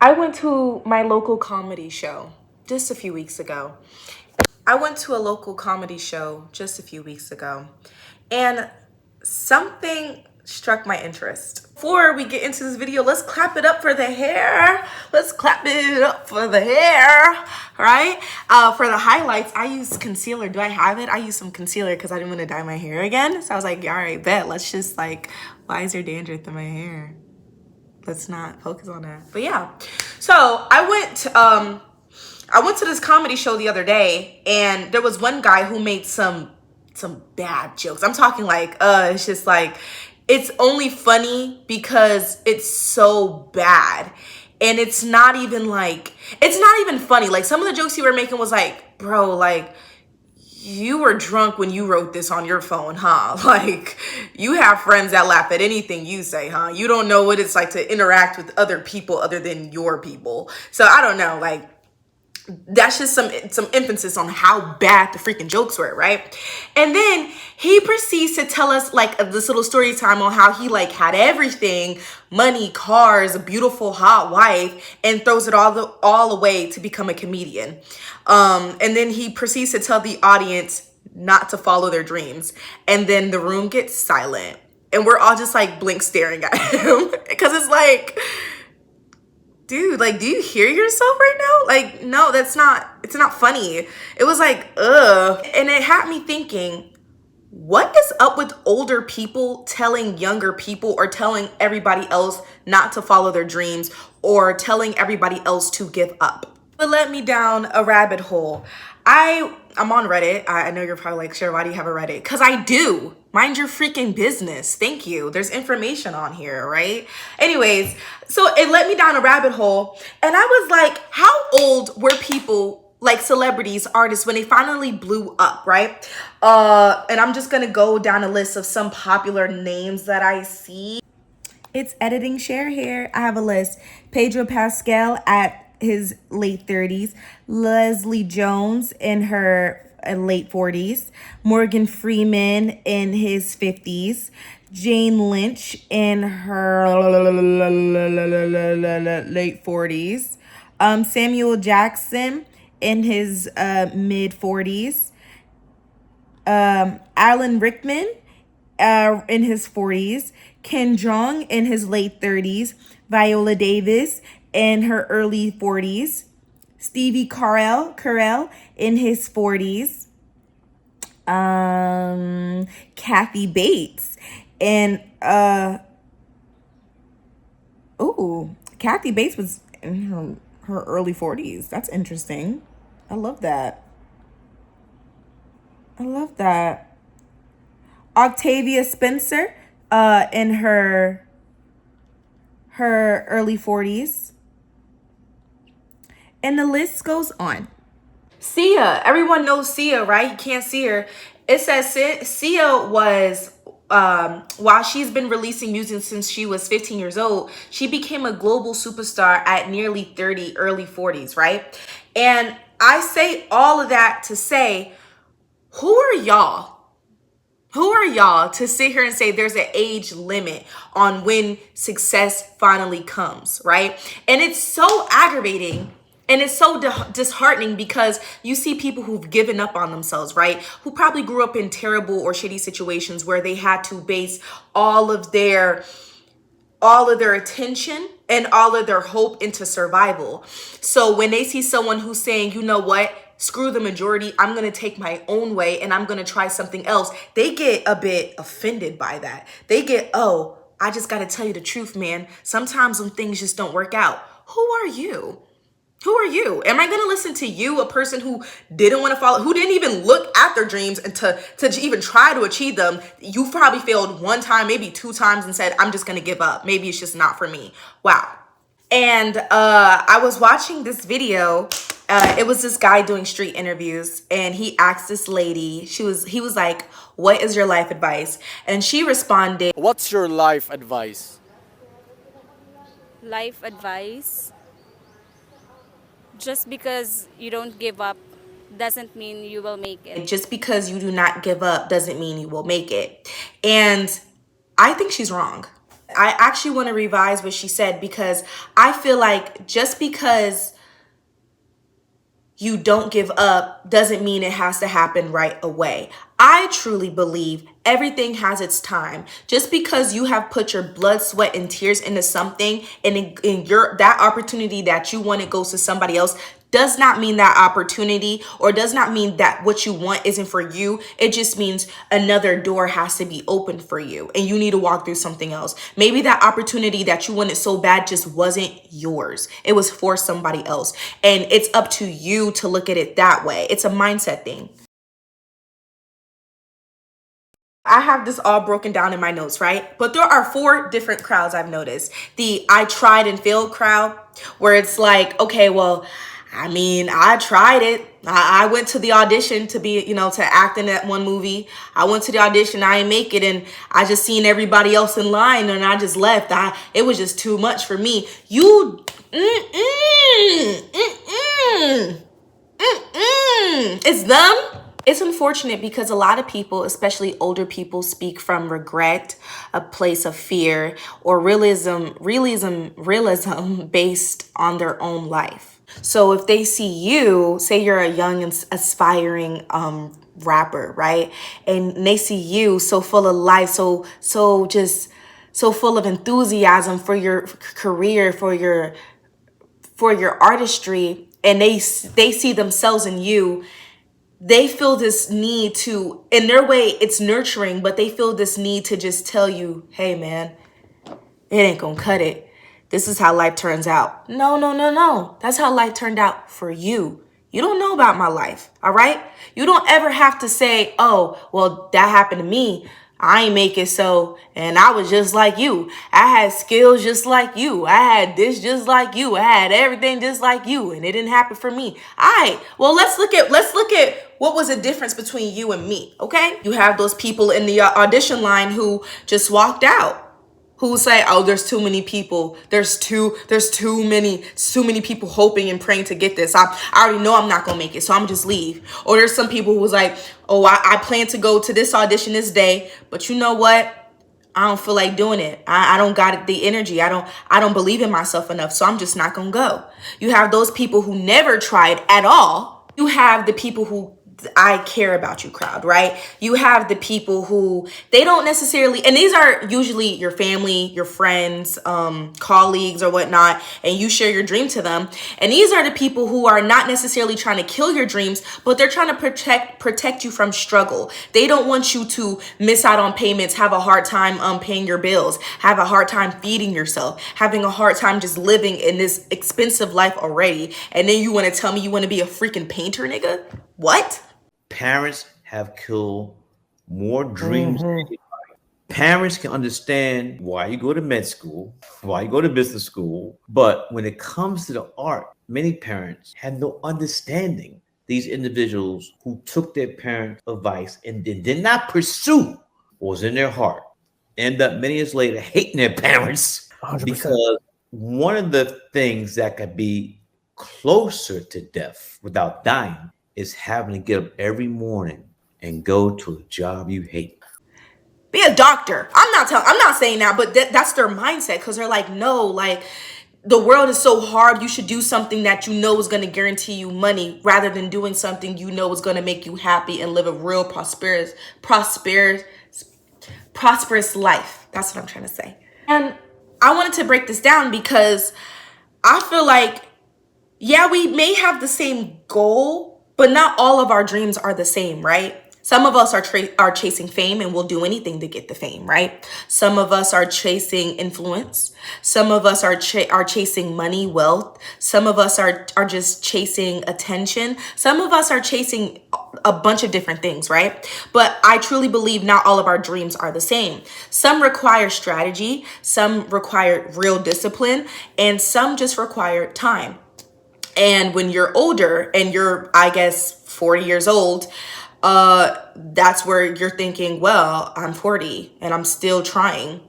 I went to my local comedy show just a few weeks ago. And something struck my interest. Before we get into this video, let's clap it up for the hair. Right? For the highlights, I used concealer. Do I have it? I used some concealer because I didn't want to dye my hair again. So I was like, all right, bet. Let's just why is there dandruff in my hair? Let's not focus on that. But yeah, so I went to this comedy show the other day, and there was one guy who made some bad jokes. I'm talking it's just it's only funny because it's so bad. And it's not even funny. Like, some of the jokes you were making was like, bro, you were drunk when you wrote this on your phone, huh? Like, you have friends that laugh at anything you say, huh? You don't know what it's like to interact with other people other than your people. So I don't know, that's just some emphasis on how bad the freaking jokes were, right? And then he proceeds to tell us this little story time on how he had everything, money, cars, a beautiful hot wife, and throws it all away to become a comedian. And then he proceeds to tell the audience not to follow their dreams. And then the room gets silent, and we're all just blink staring at him because it's dude, do you hear yourself right now? No, it's not funny. It was ugh. And it had me thinking, what is up with older people telling younger people or telling everybody else not to follow their dreams or telling everybody else to give up? It led me down a rabbit hole. I'm on Reddit. I know you're probably like, sure, why do you have a Reddit? Because I do. Mind your freaking business. Thank you. There's information on here, right? Anyways, so it led me down a rabbit hole. And I was like, how old were people, celebrities, artists, when they finally blew up, right? And I'm just going to go down a list of some popular names that I see. It's editing share here. I have a list. Pedro Pascal at his late 30s, Leslie Jones in her late 40s, Morgan Freeman in his 50s, Jane Lynch in her late 40s, Samuel Jackson in his mid 40s, Alan Rickman in his 40s, Ken Jeong in his late 30s, Viola Davis in her early 40s, Stevie Carell in his 40s, Kathy Bates and Kathy Bates was in her early 40s. That's interesting. I love that. Octavia Spencer in her early 40s. And the list goes on. Sia, everyone knows Sia, right? You can't see her. It says Sia was, while she's been releasing music since she was 15 years old, she became a global superstar at nearly 30, early 40s, right? And I say all of that to say, who are y'all? Who are y'all to sit here and say there's an age limit on when success finally comes, right? And it's so aggravating. And it's so disheartening because you see people who've given up on themselves, right? Who probably grew up in terrible or shitty situations where they had to base all of their attention and all of their hope into survival. So when they see someone who's saying, you know what, screw the majority, I'm going to take my own way and I'm going to try something else, they get a bit offended by that. They get, oh, I just got to tell you the truth, man. Sometimes when things just don't work out. Who are you? Who are you? Am I going to listen to you, a person who didn't want to follow, who didn't even look at their dreams and to even try to achieve them? You've probably failed one time, maybe two times, and said, I'm just going to give up. Maybe it's just not for me. Wow. And I was watching this video. It was this guy doing street interviews, and he asked this lady, he was like, what is your life advice? And she responded, What's your life advice? Life advice: just because you don't give up doesn't mean you will make it. just because you do not give up doesn't mean you will make it. And I think she's wrong. I actually want to revise what she said, because I feel like just because you don't give up doesn't mean it has to happen right away. I truly believe everything has its time. Just because you have put your blood, sweat, and tears into something, and in your that opportunity that you want, it goes to somebody else, does not mean that opportunity, or does not mean that what you want isn't for you. It just means another door has to be open for you and you need to walk through something else. Maybe that opportunity that you wanted so bad just wasn't yours. It was for somebody else. And it's up to you to look at it that way. It's a mindset thing. I have this all broken down in my notes, right? But there are 4 different crowds I've noticed. The I tried and failed crowd, where it's like, okay, well, I mean, I tried it. I went to the audition to be, to act in that one movie. I went to the audition, I didn't make it, and I just seen everybody else in line, and I just left. It was just too much for me. It's them. It's unfortunate because a lot of people, especially older people, speak from regret, a place of fear, or realism based on their own life. So if they see you, say you're a young and aspiring rapper, right? And they see you so full of life, so full of enthusiasm for your career, for your artistry, and they see themselves in you. They feel this need to, in their way, it's nurturing, but they feel this need to just tell you, hey man, it ain't gonna cut it. This is how life turns out. No. That's how life turned out for you. You don't know about my life, all right? You don't ever have to say, oh, well, that happened to me. I ain't make it so, and I was just like you. I had skills just like you. I had this just like you. I had everything just like you, and it didn't happen for me. All right, well, let's look at what was the difference between you and me, okay? You have those people in the audition line who just walked out, who say, oh, there's too many people. There's too many people hoping and praying to get this. I already know I'm not gonna make it, so I'm just leave. Or there's some people who was like, oh, I plan to go to this audition this day, but you know what? I don't feel like doing it. I don't got the energy. I don't believe in myself enough, so I'm just not gonna go. You have those people who never tried at all. You have the people who I care about you crowd, right? You have the people who they don't necessarily, and these are usually your family, your friends, colleagues or whatnot, and you share your dream to them. And these are the people who are not necessarily trying to kill your dreams, but they're trying to protect you from struggle. They don't want you to miss out on payments, have a hard time paying your bills, have a hard time feeding yourself, having a hard time just living in this expensive life already. And then you want to tell me you want to be a freaking painter, nigga? What? Parents have killed more dreams than anybody. Parents can understand why you go to med school, why you go to business school, but when it comes to the art, many parents have no understanding. These individuals who took their parents' advice and did not pursue what was in their heart end up many years later hating their parents 100%. because one of the things that could be closer to death without dying is having to get up every morning and go to a job you hate. Be a doctor. I'm not saying that, but that's their mindset, because they're like, no, like the world is so hard. You should do something that you know is going to guarantee you money, rather than doing something you know is going to make you happy and live a real prosperous life. That's what I'm trying to say. And I wanted to break this down because I feel like, yeah, we may have the same goal, but not all of our dreams are the same, right? Some of us are chasing fame and will do anything to get the fame, right? Some of us are chasing influence. Some of us are chasing money, wealth. Some of us are just chasing attention. Some of us are chasing a bunch of different things, right? But I truly believe not all of our dreams are the same. Some require strategy, some require real discipline, and some just require time. And when you're older and you're, I guess, 40 years old, that's where you're thinking, well, I'm 40 and I'm still trying.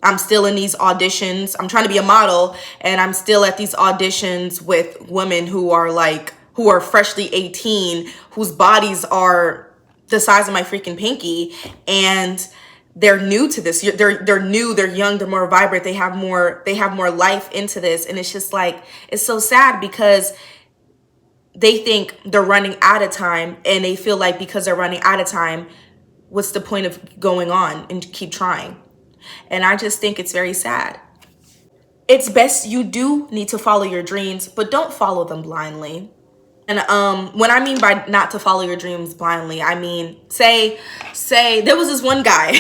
I'm still in these auditions. I'm trying to be a model, and I'm still at these auditions with women who are freshly 18, whose bodies are the size of my freaking pinky. And they're new to this. They're new, they're young, they're more vibrant, they have more life into this. And it's just like, it's so sad because they think they're running out of time, and they feel like because they're running out of time, what's the point of going on and keep trying? And I just think it's very sad. It's best, you do need to follow your dreams, but don't follow them blindly. And what I mean by not to follow your dreams blindly, I mean, say there was this one guy,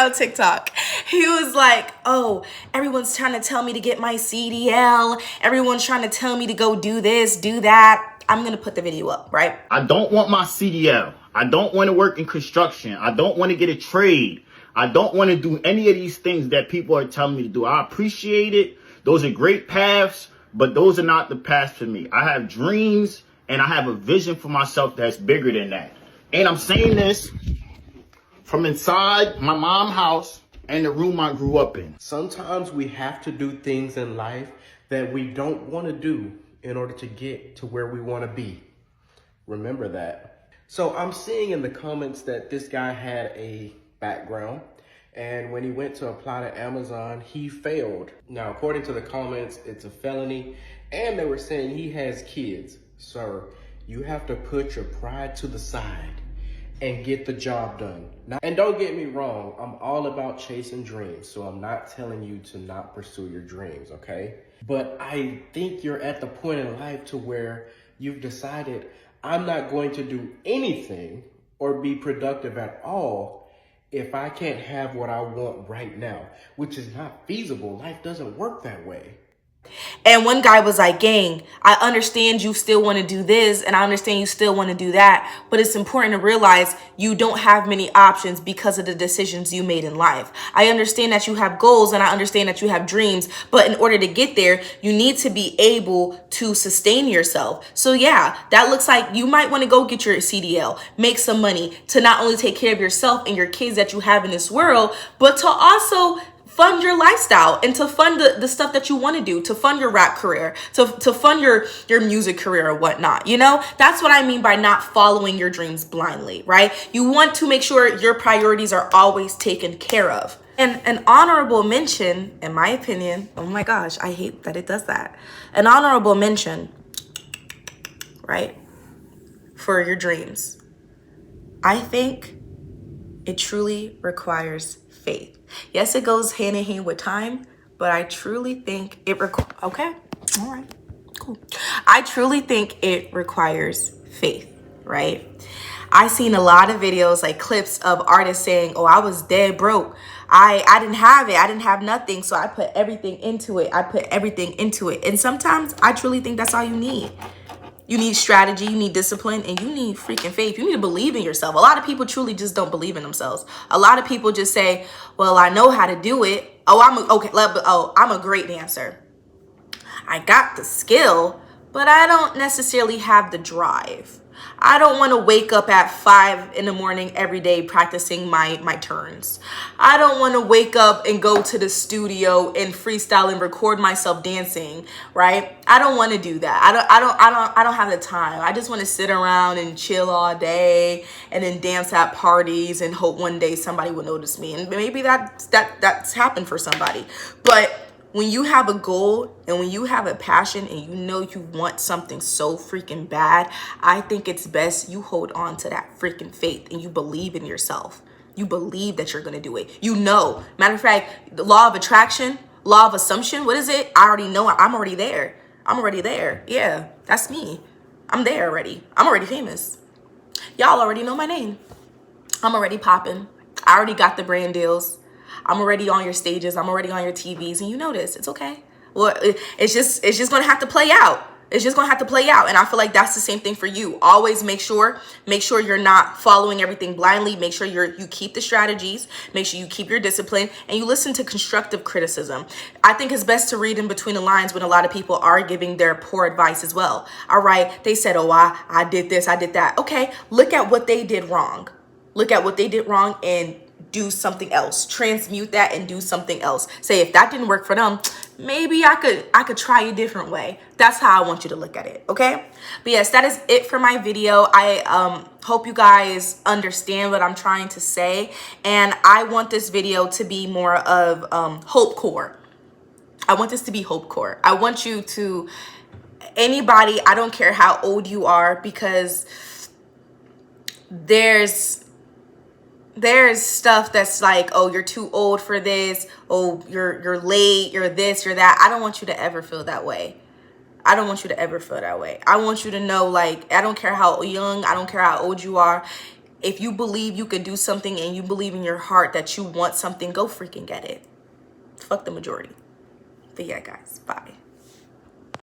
on TikTok. He was like, oh, everyone's trying to tell me to get my CDL. Everyone's trying to tell me to go do this, do that. I'm going to put the video up, right? I don't want my CDL. I don't want to work in construction. I don't want to get a trade. I don't want to do any of these things that people are telling me to do. I appreciate it. Those are great paths. But those are not the paths for me. I have dreams and I have a vision for myself that's bigger than that. And I'm saying this from inside my mom's house and the room I grew up in. Sometimes we have to do things in life that we don't want to do in order to get to where we want to be. Remember that. So I'm seeing in the comments that this guy had a background, and when he went to apply to Amazon, he failed. Now, according to the comments, it's a felony, and they were saying he has kids. Sir, you have to put your pride to the side and get the job done. Now, and don't get me wrong, I'm all about chasing dreams, so I'm not telling you to not pursue your dreams, okay? But I think you're at the point in life to where you've decided, I'm not going to do anything or be productive at all if I can't have what I want right now, which is not feasible. Life doesn't work that way. And one guy was like, gang, I understand you still want to do this, and I understand you still want to do that, but it's important to realize you don't have many options because of the decisions you made in life. I understand that you have goals, and I understand that you have dreams, but in order to get there, you need to be able to sustain yourself. So yeah, that looks like you might want to go get your CDL, make some money to not only take care of yourself and your kids that you have in this world, but to also fund your lifestyle and to fund the stuff that you want to do, to fund your rap career, to fund your music career or whatnot. You know, that's what I mean by not following your dreams blindly, right? You want to make sure your priorities are always taken care of. And an honorable mention, in my opinion, oh my gosh, I hate that it does that. An honorable mention, right, for your dreams. I think it truly requires faith. Yes, it goes hand in hand with time, but I truly think it okay, all right, cool. I truly think it requires faith, right? I've seen a lot of videos, like clips of artists saying, oh, I was dead broke. I didn't have it. I didn't have nothing. So I put everything into it. And sometimes I truly think that's all you need. You need strategy, you need discipline, and you need freaking faith. You need to believe in yourself. A lot of people truly just don't believe in themselves. A lot of people just say, well, I know how to do it. I'm a great dancer. I got the skill, but I don't necessarily have the drive. I don't want to wake up at 5 in the morning every day practicing my turns. I don't want to wake up and go to the studio and freestyle and record myself dancing, right? I don't want to do that. I don't have the time. I just want to sit around and chill all day and then dance at parties and hope one day somebody will notice me. And maybe that's happened for somebody. But when you have a goal and when you have a passion and you know you want something so freaking bad, I think it's best you hold on to that freaking faith and you believe in yourself. You believe that you're going to do it. You know, matter of fact, the law of attraction, law of assumption, what is it? I already know. I'm already there. Yeah, that's me. I'm there already. I'm already famous. Y'all already know my name. I'm already popping. I already got the brand deals. I'm already on your stages. I'm already on your TVs, and you know this. It's okay. Well, it's just gonna have to play out. It's just gonna have to play out, and I feel like that's the same thing for you. Always make sure you're not following everything blindly. Make sure you keep the strategies. Make sure you keep your discipline, and you listen to constructive criticism. I think it's best to read in between the lines when a lot of people are giving their poor advice as well. All right, they said, "Oh, I did this, I did that." Okay, look at what they did wrong. Look at what they did wrong and do something else, transmute that and do something else. Say if that didn't work for them, maybe I could try a different way. That's how I want you to look at it, okay? But yes, that is it for my video. I hope you guys understand what I'm trying to say, and I want this video to be more of hope core. I want this to be hope core. I want you to, anybody, I don't care how old you are, because there's stuff that's like, oh, you're too old for this, oh, you're late, you're this, you're that. I don't want you to ever feel that way. I don't want you to ever feel that way. I want you to know, like, I don't care how young, I don't care how old you are. If you believe you could do something and you believe in your heart that you want something, go freaking get it. Fuck the majority. But yeah, guys, bye.